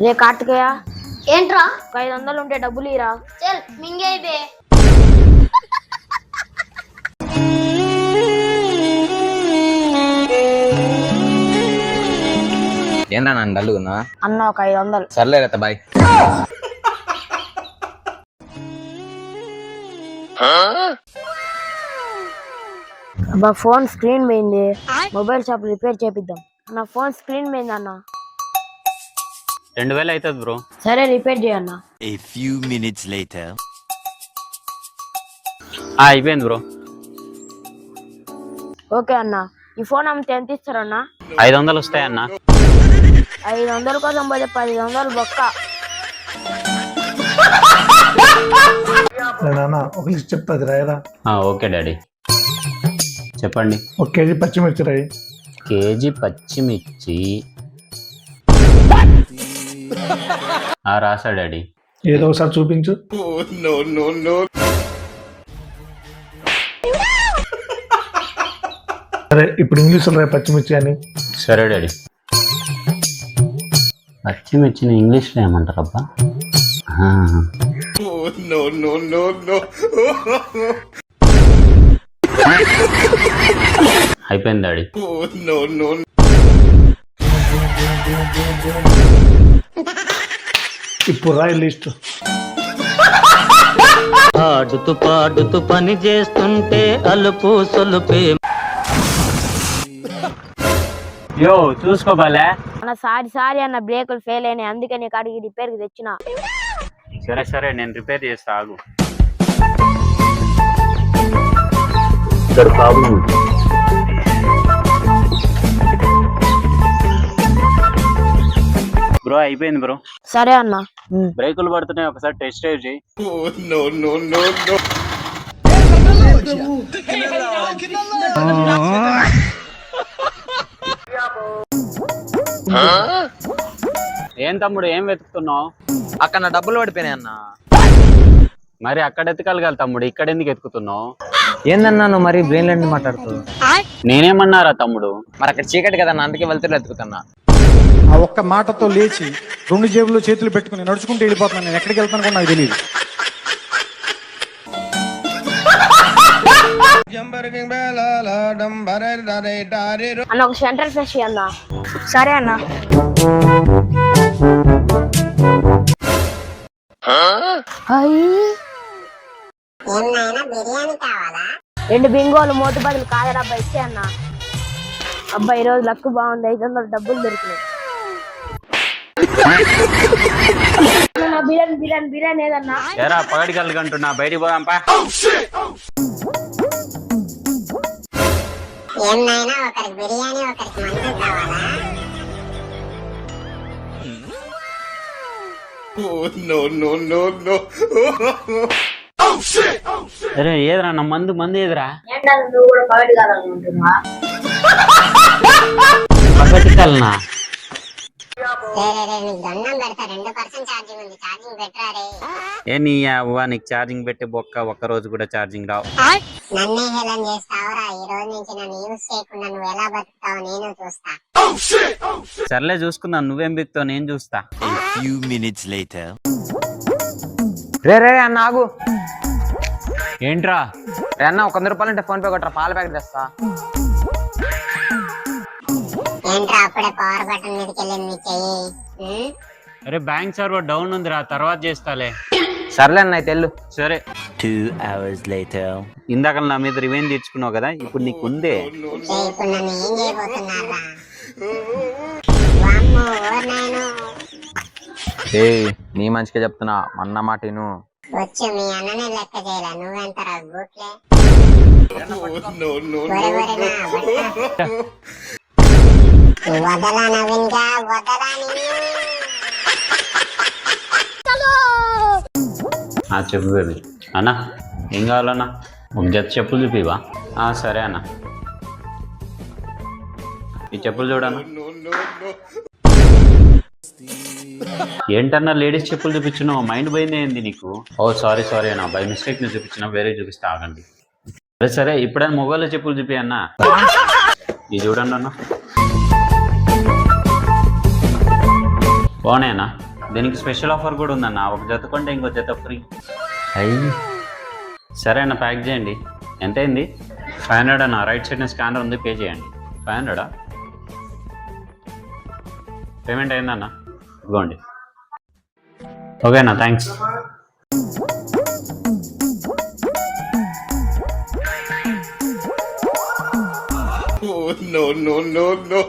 రే కార్తికేయ, ఏంట్రా? 500 ఉంటే డబ్బులు ఇరా. చల్ మింగేబే. ఏందా నన్ను డల్లుగున్నా అన్న ఒక 500. సర్లే రేత బాయ్. అబ్బా ఫోన్ స్క్రీన్ పోయింది, మొబైల్ షాప్ రిపేర్ చేపిద్దాం. నా ఫోన్ స్క్రీన్ పోయింది అన్న. 2000 అవుతుంది బ్రో. సరే రిపేర్ చేయన్న. A few minutes later. అయిపోయింది బ్రో. ఓకే అన్న, ఈ ఫోన్ అమ్మితే ఎంత ఇస్తారన్న? 500 వస్తాయన్న. 500 కోసం పోతే 10,000 బొక్క. నాన్న ఒక లిస్ట్ చెప్తాది రాయరా. ఓకే డాడీ చెప్పండి. 1 కేజీ పచ్చిమిర్చి రాయి. కేజీ పచ్చిమిర్చి. రాసా డాడీ. ఏదో ఒకసారి చూపించు. సరే ఇప్పుడు ఇంగ్లీష్లో రాయి పచ్చిమిర్చి అని. సరే డాడీ. పచ్చిమిర్చిని ఇంగ్లీష్లో ఏమంటారబ్బా? అయిపోయింది డాడీ. ఇప్పుడు రాయి లిస్ట్. ఆడుతూ పాడుతూ పని చేస్తుంటే అలుపు సొలుపే. యో చూసుకోబాలే. అన్న సారీ అన్న, బ్రేకులు ఫెయిల్ అయినాయి, అందుకే నీకు అడిగి రిపేర్ కి తెచ్చిన. సరే సరే నేను రిపేర్ చేస్తా, ఆగు. బ్రో అయిపోయింది బ్రో. సరే అన్న. బ్రేకులు పడుతున్నాయి, ఒకసారి టెస్ట్ డ్రైవ్ చేయి. ఏం తమ్ముడు ఏం వెతుకుతున్నావు? అక్కడ నా డబ్బులు పడిపోయినాయి అన్న. మరి అక్కడ ఎత్తుకలగాలి తమ్ముడు, ఇక్కడ ఎందుకు ఎత్తుకుతున్నావు? ఏందన్నా నువ్వు మరి బ్రెయిన్ లాంటి మాట్లాడుతావు? నేనేమన్నారా తమ్ముడు? మరి అక్కడ చీకటి కదా, అందుకే వెళ్తున్నా ఎత్తుకుతున్నా. ఆ ఒక్క మాటతో లేచి 2 జేబుల్లో చేతులు పెట్టుకుని నడుచుకుంటూ వెళ్ళిపోతున్నాను. నేను ఎక్కడికి వెళ్తాను కూడా నాకు తెలియదు. అన్న ఒక సెంటర్ ఫ్రెష్ అన్న. సరే అన్న. రెండు బింగోలు మోటు బదులు కాదరా అబ్బా, ఇచ్చే అన్న. అబ్బా ఈరోజు లక్ బాగుంది, 500 డబ్బులు దొరికినాయి. బిర్యానీ ఏదన్నా? ఎరా పగడి కలుగంటున్నా, బయటికి పోదాంపా. అరే ఏదిరా నా మందు ఏదిరా? నువ్వు కూడా పగటి కావాలనుకుంటున్నా? పగటి కలనా? ఏ నీ అవ్వ, నీకు ఛార్జింగ్ పెట్టి బొక్క, ఒక్క రోజు కూడా ఛార్జింగ్ రావు. సర్లే చూసుకుందాం, నువ్వేం బిక్తావు నేను చూస్తా. A few minutes later. రే అన్న ఆగు. ఏంట్రా? రే అన్న 100 రూపాయలు అంటే ఫోన్ పే కొట్టరా, పాల ప్యాకెట్ తెస్తా. అరే బ్యాంక్ సర్వర్ డౌన్ ఉందిరా, తర్వాత చేస్తాలే. సర్లే అన్న అయితే వెళ్ళు. సరే. 2 hours later. ఇందాక నా మీద రివెంజ్ తెచ్చుకున్నావు కదా, ఇప్పుడు నీకు ఉందే. నీ మంచిగా చెప్తున్నా, అన్న మాట విను. చెప్పు బేబీ. అన్నా ఏం కావాలన్నా? ఒక జత చెప్పులు చూపివా? సరే అన్న, ఈ చెప్పులు చూడన్నా. ఏంటన్నా లేడీస్ చెప్పులు చూపించున్నావు, మైండ్ పోయింది ఏంది నీకు? సారీ అన్న, బై మిస్టేక్ ని చూపించిన, వేరే చూపిస్తా ఆగండి. సరే ఇప్పుడైనా మొగోళ్ళ చెప్పులు చూపి అన్న. ఇది చూడండి అన్న. బాగున్నాయన్నా. దీనికి స్పెషల్ ఆఫర్ కూడా ఉందన్న, ఒక జత కొంటే ఇంకో జత ఫ్రీ. అయ్యి సరే అన్న, ప్యాక్ చేయండి. ఎంత అయింది? 500 అన్న. రైట్ సైడ్ స్కానర్ ఉంది, పే చేయండి. 500 పేమెంట్ అయిందన్న, ఇదిగోండి. ఓకే అన్న, థ్యాంక్స్. no.